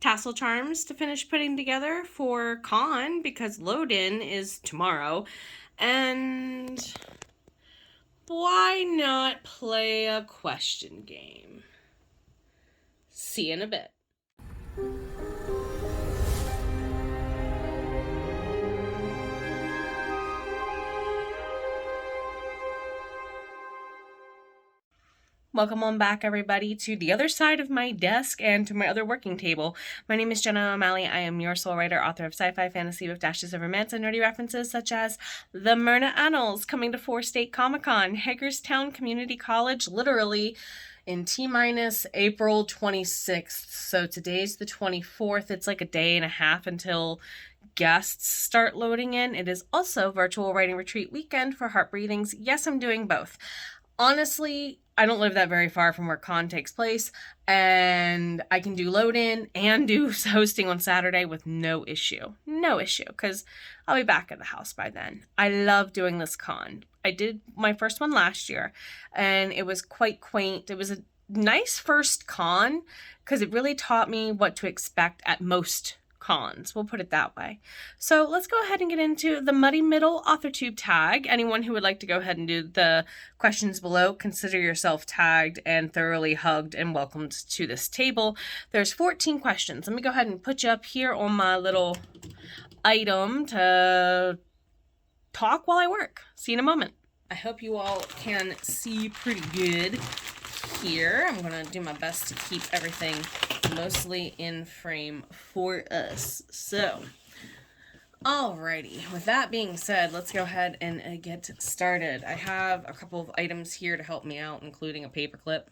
tassel charms to finish putting together for con because load-in is tomorrow. And why not play a question game? See you in a bit. Welcome on back, everybody, to the other side of my desk and to my other working table. My name is Jenna O'Malley. I am your soul writer, author of sci-fi, fantasy with dashes of romance and nerdy references such as The Myrna Annals, coming to 4-State Comic-Con, Hagerstown Community College, literally in T-minus April 26th. So today's the 24th. It's like a day and a half until guests start loading in. It is also virtual writing retreat weekend for Heart Breathings. Yes, I'm doing both. Honestly, I don't live that very far from where con takes place, and I can do load-in and do hosting on Saturday with no issue. No issue, because I'll be back at the house by then. I love doing this con. I did my first one last year, and it was quite quaint. It was a nice first con, because it really taught me what to expect at most cons, we'll put it that way. So let's go ahead and get into the Muddy Middle Authortube Tag. Anyone who would like to go ahead and do the questions below, consider yourself tagged and thoroughly hugged and welcomed to this table. There's 14 questions. Let me go ahead and put you up here on my little item to talk while I work. See you in a moment. I hope you all can see pretty good here. I'm gonna do my best to keep everything mostly in frame for us. So, alrighty, with that being said, let's go ahead and get started. I have a couple of items here to help me out, including a paperclip.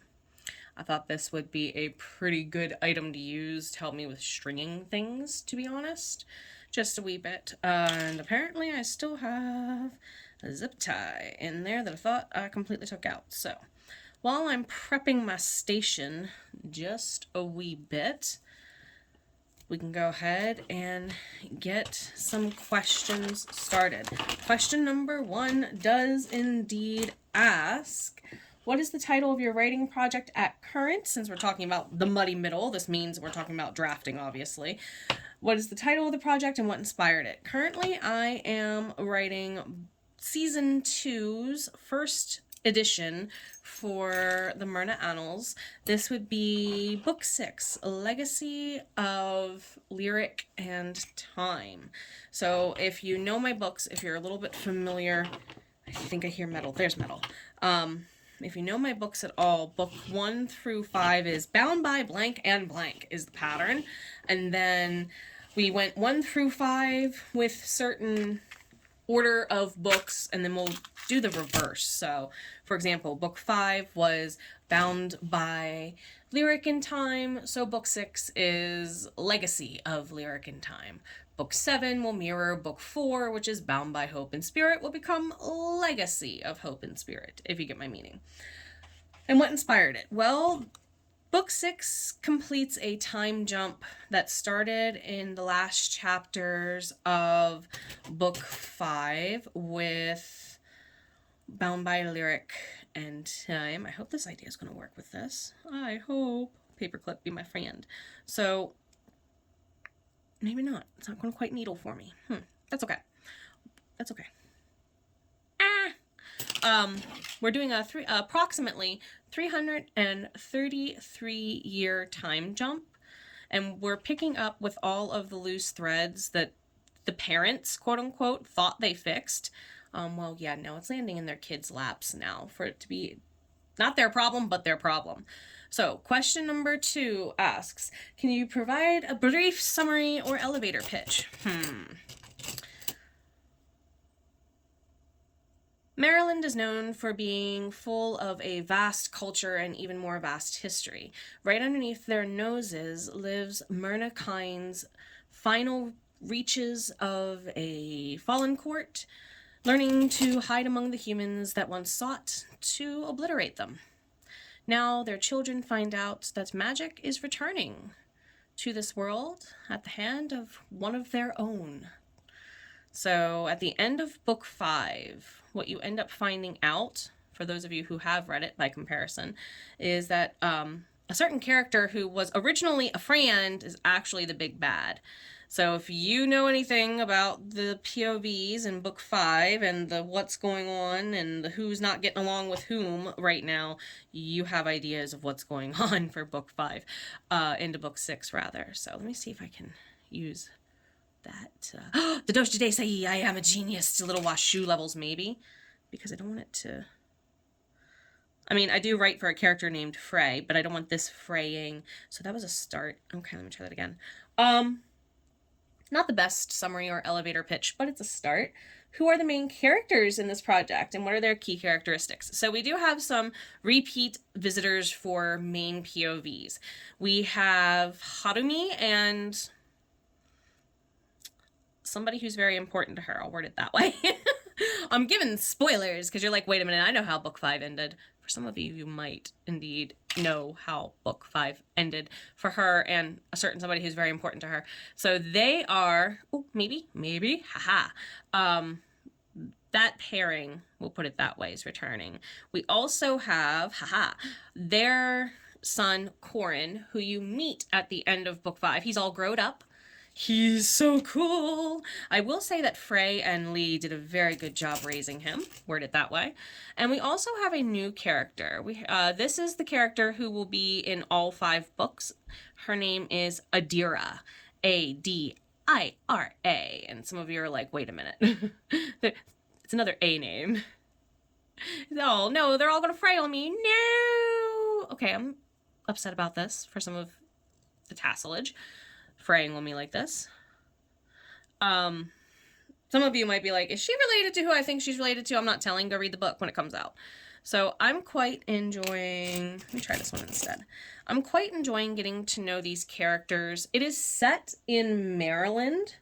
I thought this would be a pretty good item to use to help me with stringing things, to be honest. Just a wee bit. And apparently I still have a zip tie in there that I thought I completely took out. So, while I'm prepping my station just a wee bit, we can go ahead and get some questions started. Question number 1 does indeed ask, what is the title of your writing project at current? Since we're talking about the muddy middle, this means we're talking about drafting, obviously. What is the title of the project and what inspired it? Currently, I am writing Season 2's first edition for the Myrna Annals. This would be Book 6, A Legacy of Lyric and Time. So if you know my books, if you're a little bit familiar, I think I hear metal. There's metal. If you know my books at all, book 1 through 5 is bound by blank and blank is the pattern. And then we went 1 through 5 with certain order of books, and then we'll do the reverse. So, for example, book 5 was bound by Lyric in Time, so book 6 is Legacy of Lyric in Time. Book 7 will mirror book 4, which is bound by Hope and Spirit, will become Legacy of Hope and Spirit, if you get my meaning. And what inspired it? Well, Book 6 completes a time jump that started in the last chapters of Book 5 with Bound by Lyric and Time. I hope this idea is going to work with this. I hope. Paperclip, be my friend. So, maybe not. It's not going to quite needle for me. That's okay. That's okay. We're doing a approximately 333 year time jump, and we're picking up with all of the loose threads that the parents, quote unquote, thought they fixed. Well, yeah, no, it's landing in their kids' laps now for it to be not their problem, but their problem. So, question number 2 asks, can you provide a brief summary or elevator pitch? Maryland is known for being full of a vast culture and even more vast history. Right underneath their noses lives Myrna Kind's final reaches of a fallen court, learning to hide among the humans that once sought to obliterate them. Now their children find out that magic is returning to this world at the hand of one of their own. So at the end of book 5, what you end up finding out, for those of you who have read it by comparison, is that a certain character who was originally a friend is actually the big bad. So if you know anything about the POVs in book 5 and the what's going on and the who's not getting along with whom right now, you have ideas of what's going on for book 5, into book 6 rather. So let me see if I can use that. The Doge Day say I am a genius to little Washu levels maybe, because I don't want it to... I mean, I do write for a character named Frey, but I don't want this fraying. So that was a start. Okay, let me try that again. Not the best summary or elevator pitch, but it's a start. Who are the main characters in this project and what are their key characteristics? So we do have some repeat visitors for main POVs. We have Harumi and somebody who's very important to her. I'll word it that way. I'm giving spoilers because you're like, wait a minute, I know how book 5 ended. For some of you, you might indeed know how book 5 ended for her and a certain somebody who's very important to her. So they are, oh, maybe, haha. That pairing, we'll put it that way, is returning. We also have, haha, their son, Corin, who you meet at the end of book 5. He's all grown up. He's so cool. I will say that Frey and Lee did a very good job raising him, word it that way. And we also have a new character. This is the character who will be in all 5 books. Her name is Adira, A-D-I-R-A. And some of you are like, wait a minute. It's another A name. Oh, no, they're all going to Frey on me. No. Okay, I'm upset about this for some of the tasselage. Fraying on me like this. Some of you might be like, is she related to who I think she's related to? I'm not telling. Go read the book when it comes out. So I'm quite enjoying... Let me try this one instead. I'm quite enjoying getting to know these characters. It is set in Maryland.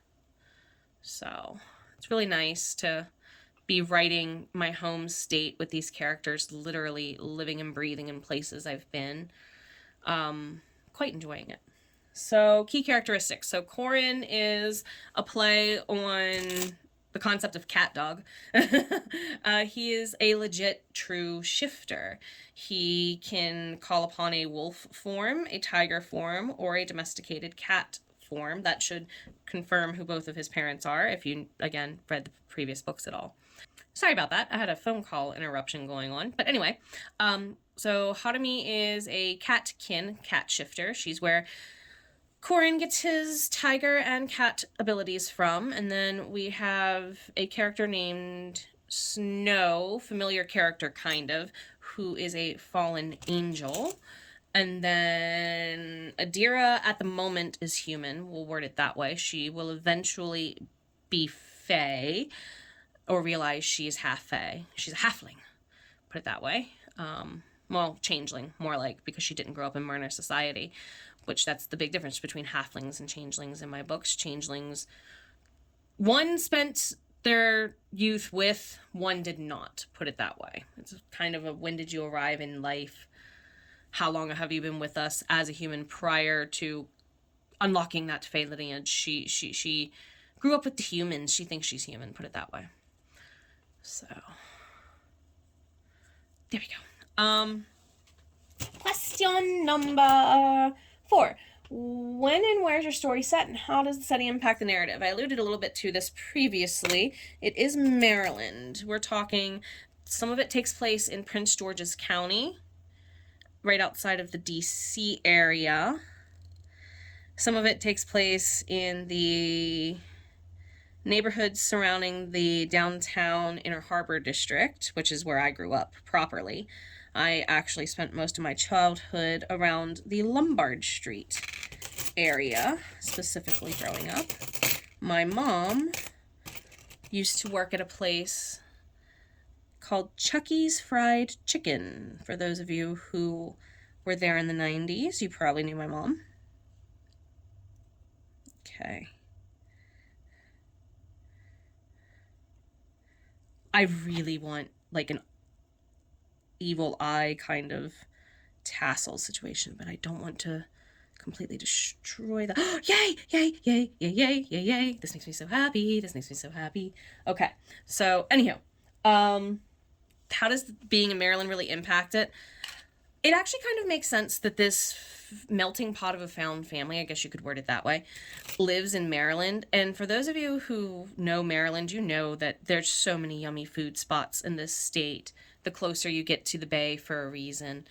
So it's really nice to be writing my home state with these characters literally living and breathing in places I've been. Quite enjoying it. So, key characteristics. So, Corin is a play on the concept of cat dog. He is a legit true shifter. He can call upon a wolf form, a tiger form, or a domesticated cat form. That should confirm who both of his parents are, if you, again, read the previous books at all. Sorry about that. I had a phone call interruption going on. But anyway, so Harumi is a cat shifter. She's where Corin gets his tiger and cat abilities from, and then we have a character named Snow, familiar character kind of, who is a fallen angel. And then Adira at the moment is human, we'll word it that way. She will eventually be fae, or realize she is half fae. She's a halfling, put it that way. Well, changeling, more like, because she didn't grow up in Marner society. Which that's the big difference between halflings and changelings in my books. Changelings, one spent their youth with, one did not, put it that way. It's kind of a when did you arrive in life? How long have you been with us as a human prior to unlocking that fae lineage? She grew up with the humans. She thinks she's human, put it that way. So, there we go. Question number 4. When and where is your story set, and how does the setting impact the narrative? I alluded a little bit to this previously. It is Maryland. We're talking, some of it takes place in Prince George's County, right outside of the DC area. Some of it takes place in the neighborhoods surrounding the downtown Inner Harbor district, which is where I grew up properly. I actually spent most of my childhood around the Lombard Street area, specifically growing up. My mom used to work at a place called Chucky's Fried Chicken. For those of you who were there in the 90s, you probably knew my mom. Okay. I really want like an evil eye kind of tassel situation, but I don't want to completely destroy the yay, yay, yay, yay, yay, yay, yay. This makes me so happy. This makes me so happy. Okay. So anyhow, how does being in Maryland really impact it? it actually kind of makes sense that this melting pot of a found family, I guess you could word it that way, lives in Maryland. And for those of you who know Maryland, you know that there's so many yummy food spots in this state the closer you get to the bay for a reason.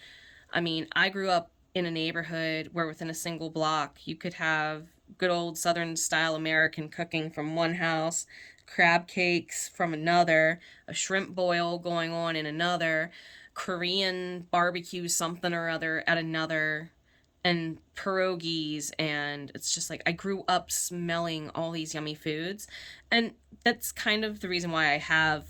I mean, I grew up in a neighborhood where within a single block you could have good old Southern style American cooking from one house, crab cakes from another, a shrimp boil going on in another, Korean barbecue something or other at another, and pierogies. And it's just like I grew up smelling all these yummy foods. And that's kind of the reason why I have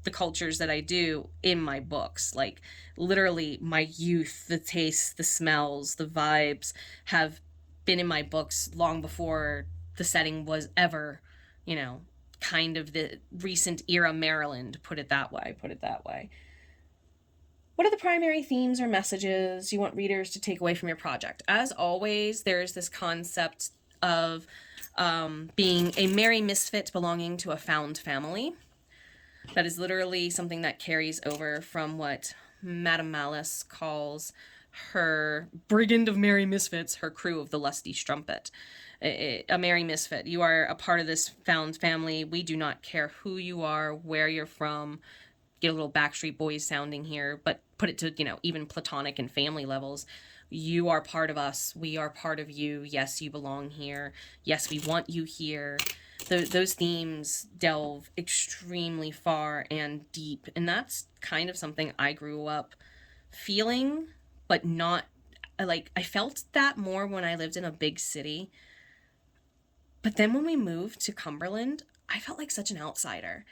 the cultures that I do in my books. Like literally my youth, the tastes, the smells, the vibes have been in my books long before the setting was ever, you know, kind of the recent era Maryland, put it that way. What are the primary themes or messages you want readers to take away from your project? As always, there's this concept of being a merry misfit belonging to a found family. That is literally something that carries over from what Madame Malice calls her brigand of merry misfits, her crew of the lusty strumpet. A merry misfit. You are a part of this found family. We do not care who you are, where you're from. Get a little Backstreet Boys sounding here, but put it to, you know, even platonic and family levels. You are part of us. We are part of you. Yes, you belong here. Yes, we want you here. Those themes delve extremely far and deep. And that's kind of something I grew up feeling, but not, like, I felt that more when I lived in a big city. But then when we moved to Cumberland, I felt like such an outsider.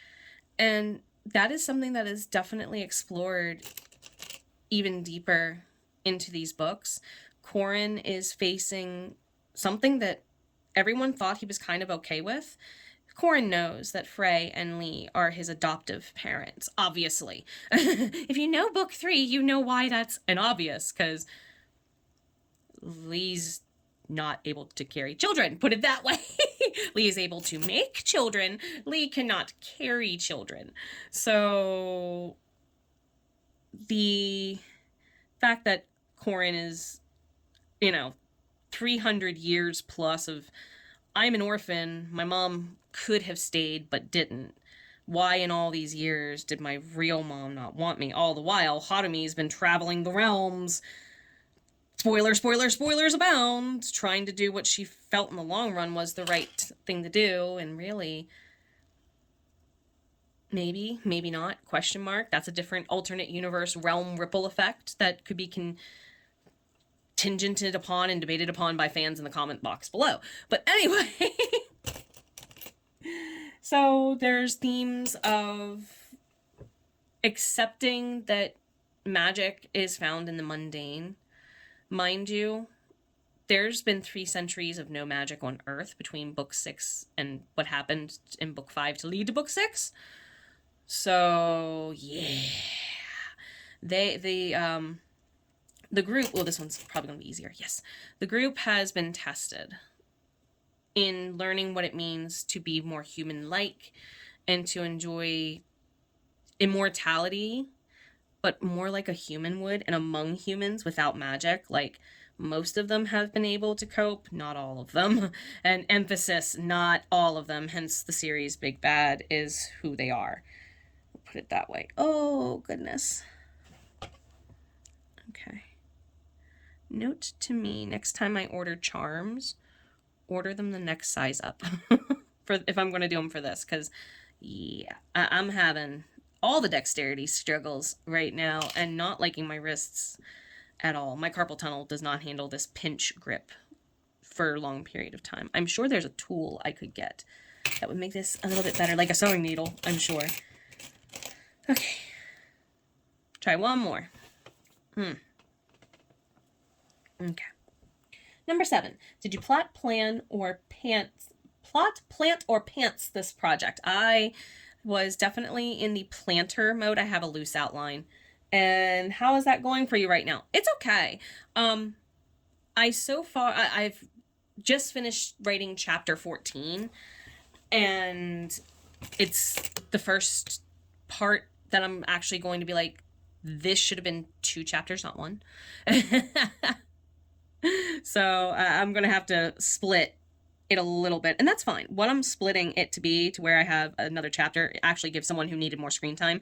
And that is something that is definitely explored even deeper into these books. Corin is facing something that everyone thought he was kind of okay with. Corin knows that Frey and Lee are his adoptive parents, obviously. If you know book 3, you know why that's an obvious, because Lee's not able to carry children, put it that way. Lee is able to make children. Lee cannot carry children. So the fact that Corin is, you know, 300 years plus of, I'm an orphan, my mom could have stayed but didn't. Why in all these years did my real mom not want me? All the while, Hatomi's been traveling the realms, spoilers abound, trying to do what she felt in the long run was the right thing to do, and really, maybe not, question mark. That's a different alternate universe realm ripple effect that could be tangented upon and debated upon by fans in the comment box below. But anyway, so there's themes of accepting that magic is found in the mundane. Mind you, there's been 3 centuries of no magic on Earth between book 6 and what happened in book 5 to lead to book 6. So yeah, the group, well, this one's probably gonna be easier. Yes, the group has been tested in learning what it means to be more human-like and to enjoy immortality, but more like a human would, and among humans without magic. Like, most of them have been able to cope, not all of them. And emphasis, not all of them, hence the series Big Bad is who they are. I'll put it that way. Oh, goodness. Okay. Note to me, next time I order charms, order them the next size up. For if I'm going to do them for this, because, yeah, I'm having all the dexterity struggles right now and not liking my wrists at all. My carpal tunnel does not handle this pinch grip for a long period of time. I'm sure there's a tool I could get that would make this a little bit better, like a sewing needle, I'm sure. Okay. Try one more. Okay. Number 7. Did you plot, plan, or pants this project? I was definitely in the planter mode. I have a loose outline. And how is that going for you right now? It's okay. I've just finished writing chapter 14, and it's the first part that I'm actually going to be like, This should have been 2 chapters, not 1. So I'm going to have to split it a little bit, and that's fine. What I'm splitting it to be to where I have another chapter actually gives someone who needed more screen time.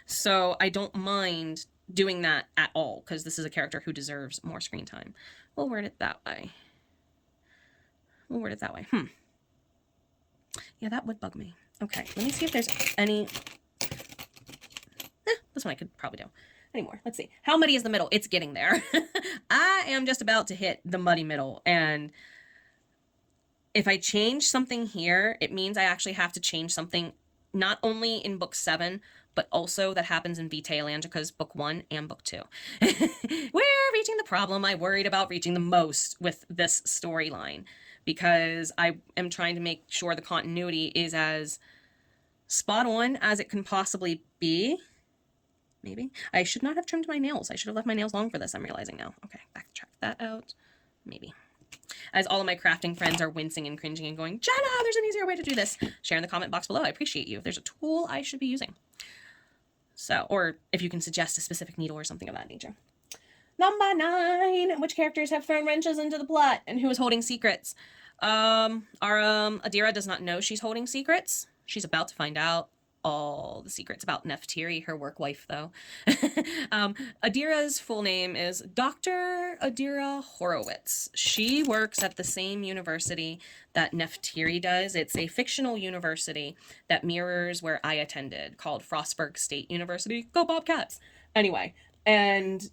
So I don't mind doing that at all, because this is a character who deserves more screen time. We'll word it that way. Yeah, that would bug me. Okay, let me see if there's any... this one I could probably do. Anymore. Let's see. How muddy is the middle? It's getting there. I am just about to hit the muddy middle, and if I change something here, it means I actually have to change something not only in book 7, but also that happens in Vitae Elangica's book 1 and book 2. We're reaching the problem I worried about reaching the most with this storyline, because I am trying to make sure the continuity is as spot on as it can possibly be. Maybe. I should not have trimmed my nails. I should have left my nails long for this, I'm realizing now. Okay, backtrack that out. Maybe. As all of my crafting friends are wincing and cringing and going, Jenna, there's an easier way to do this. Share in the comment box below. I appreciate you. If there's a tool I should be using. So, or if you can suggest a specific needle or something of that nature. Number 9. Which characters have thrown wrenches into the plot and who is holding secrets? Adira does not know she's holding secrets. She's about to find out all the secrets about Neftiri, her work wife, though. Adira's full name is Dr. Adira Horowitz. She works at the same university that Neftiri does. It's a fictional university that mirrors where I attended, called Frostburg State University. Go Bobcats! Anyway, and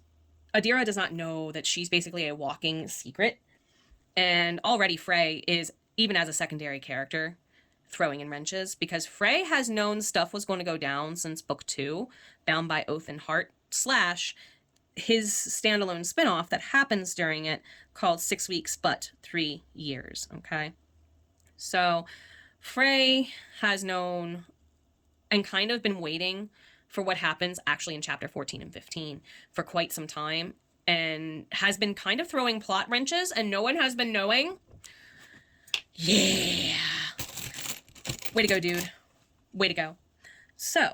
Adira does not know that she's basically a walking secret. And already Frey is, even as a secondary character, throwing in wrenches, because Frey has known stuff was going to go down since book 2, Bound by Oath and Heart, / his standalone spinoff that happens during it, called 6 Weeks But 3 Years. Okay, so Frey has known and kind of been waiting for what happens actually in chapter 14 and 15 for quite some time, and has been kind of throwing plot wrenches, and no one has been knowing. Yeah. Way to go, dude. Way to go. So,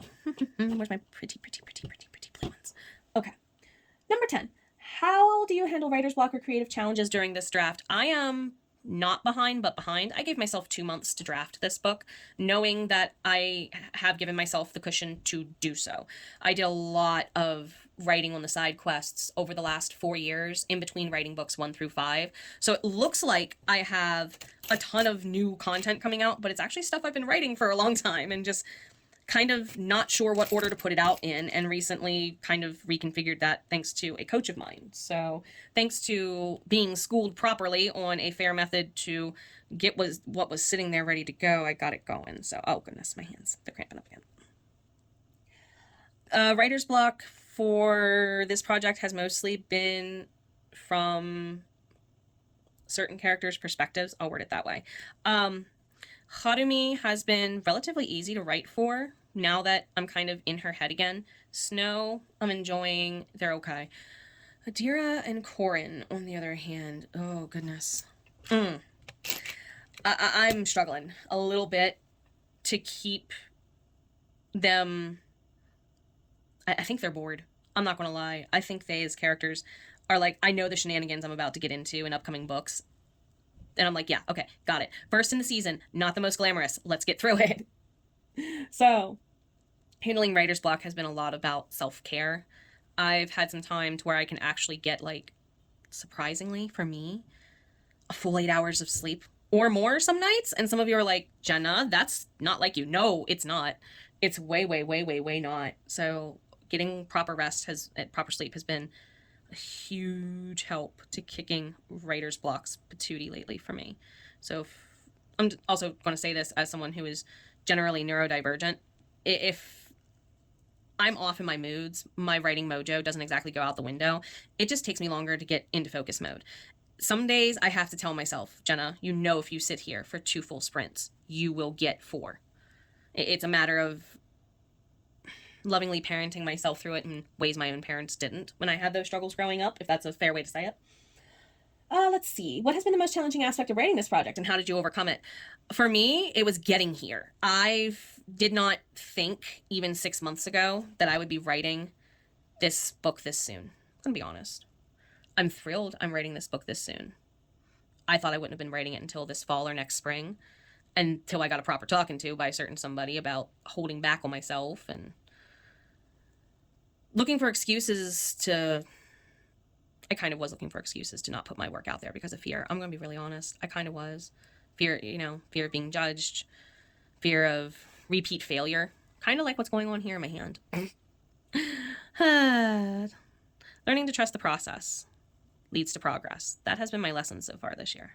where's my pretty blue ones? Okay. Number 10. How do you handle writer's block or creative challenges during this draft? I am not behind, but behind. I gave myself 2 months to draft this book, knowing that I have given myself the cushion to do so. I did a lot of writing on the side quests over the last 4 years in between writing books 1 through 5. So it looks like I have a ton of new content coming out, but it's actually stuff I've been writing for a long time and just kind of not sure what order to put it out in, and recently kind of reconfigured that thanks to a coach of mine. So thanks to being schooled properly on a fair method to get what was sitting there ready to go, I got it going. So, oh goodness, my hands, they're cramping up again. Writer's block for this project has mostly been from certain characters' perspectives. I'll word it that way. Harumi has been relatively easy to write for now that I'm kind of in her head again. Snow, I'm enjoying. They're okay. Adira and Corin, on the other hand, oh goodness. I'm struggling a little bit to keep them. I think they're bored. I'm not going to lie. I think they, as characters, are like, I know the shenanigans I'm about to get into in upcoming books. And I'm like, yeah, okay, got it. First in the season, not the most glamorous. Let's get through it. So, handling writer's block has been a lot about self-care. I've had some time to where I can actually get, like, surprisingly, for me, a full 8 hours of sleep or more some nights. And some of you are like, Jenna, that's not like you. No, it's not. It's way, way, way, way, way not. So getting proper rest proper sleep has been a huge help to kicking writer's blocks patootie lately for me. So I'm also going to say this as someone who is generally neurodivergent. If I'm off in my moods, my writing mojo doesn't exactly go out the window. It just takes me longer to get into focus mode. Some days I have to tell myself, Jenna, you know if you sit here for 2 full sprints, you will get 4. It's a matter of lovingly parenting myself through it in ways my own parents didn't when I had those struggles growing up, if that's a fair way to say it. Let's see. What has been the most challenging aspect of writing this project, and how did you overcome it? For me, it was getting here. I did not think, even 6 months ago, that I would be writing this book this soon. I'm gonna be honest. I'm thrilled I'm writing this book this soon. I thought I wouldn't have been writing it until this fall or next spring, until I got a proper talking to by a certain somebody about holding back on myself and looking for excuses to... I kind of was looking for excuses to not put my work out there because of fear. I'm going to be really honest. I kind of was. Fear, fear of being judged, fear of repeat failure. Kind of like what's going on here in my hand. Learning to trust the process leads to progress. That has been my lesson so far this year.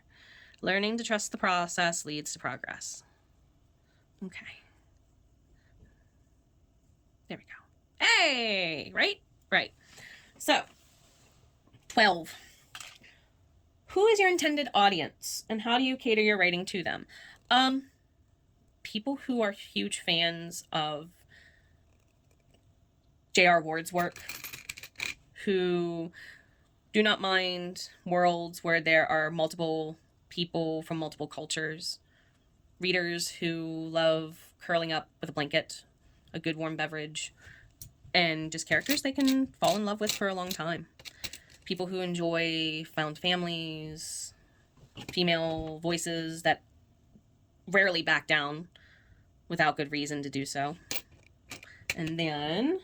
Learning to trust the process leads to progress. Okay. There we go. Hey! Right? Right. So, 12. Who is your intended audience, and how do you cater your writing to them? People who are huge fans of J.R. Ward's work, who do not mind worlds where there are multiple people from multiple cultures, readers who love curling up with a blanket, a good warm beverage, and just characters they can fall in love with for a long time. People who enjoy found families, female voices that rarely back down without good reason to do so. And then,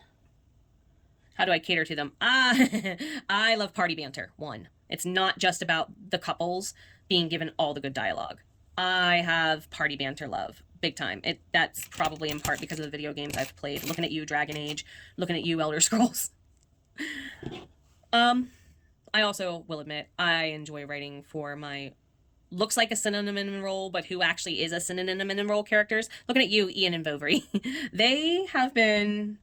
how do I cater to them? I love party banter, one. It's not just about the couples being given all the good dialogue. I have party banter love, big time. That's probably in part because of the video games I've played. Looking at you, Dragon Age. Looking at you, Elder Scrolls. I also will admit, I enjoy writing for my looks like a cinnamon roll, but who actually is a cinnamon roll characters. Looking at you, Ian and Bovary. They have been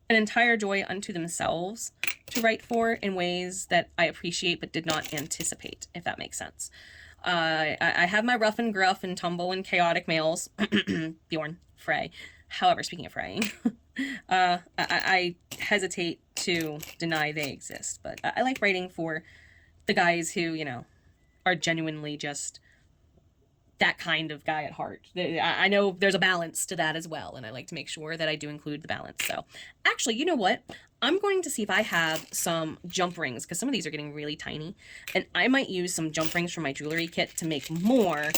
an entire joy unto themselves to write for in ways that I appreciate but did not anticipate, if that makes sense. I have my rough and gruff and tumble and chaotic males, Bjorn, Frey. However, speaking of fraying, I hesitate to deny they exist, but I like writing for the guys who, are genuinely just that kind of guy at heart. I know there's a balance to that as well, and I like to make sure that I do include the balance. So, actually, you know what? I'm going to see if I have some jump rings, because some of these are getting really tiny, and I might use some jump rings from my jewelry kit to make more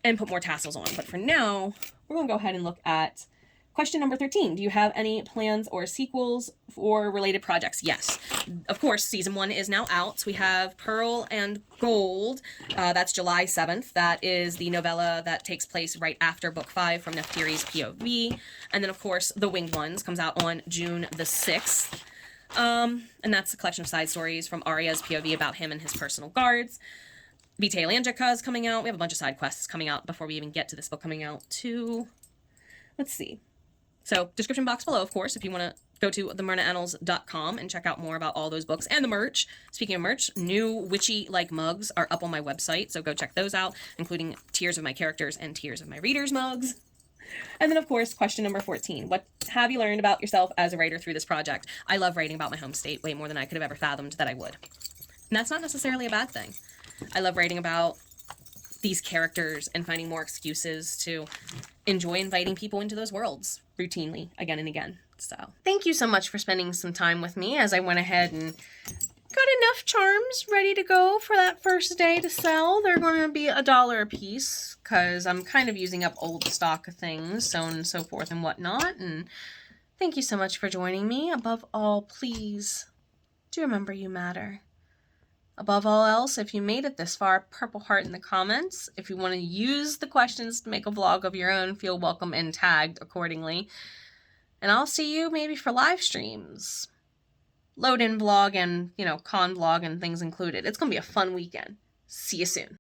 and put more tassels on. But for now, we're going to go ahead and look at question number 13. Do you have any plans or sequels or related projects? Yes. Of course, season 1 is now out. So we have Pearl and Gold. That's July 7th. That is the novella that takes place right after book 5 from Neftiri's POV. And then, of course, The Winged Ones comes out on June the 6th. And that's a collection of side stories from Arya's POV about him and his personal guards. Vitae Langica is coming out. We have a bunch of side quests coming out before we even get to this book coming out too. Let's see. So, description box below, of course, if you want to go to themyrnaannals.com and check out more about all those books and the merch. Speaking of merch, new witchy-like mugs are up on my website, so go check those out, including Tears of My Characters and Tears of My Readers mugs. And then, of course, question number 14. What have you learned about yourself as a writer through this project? I love writing about my home state way more than I could have ever fathomed that I would. And that's not necessarily a bad thing. I love writing about these characters and finding more excuses to enjoy inviting people into those worlds routinely again and again. So thank you so much for spending some time with me as I went ahead and got enough charms ready to go for that first day to sell. They're going to be $1 a piece because I'm kind of using up old stock of things, so on and so forth and whatnot. And thank you so much for joining me. Above all, please do remember you matter. Above all else, if you made it this far, purple heart in the comments. If you want to use the questions to make a vlog of your own, feel welcome and tagged accordingly. And I'll see you maybe for live streams. Load-in vlog and, con vlog and things included. It's going to be a fun weekend. See you soon.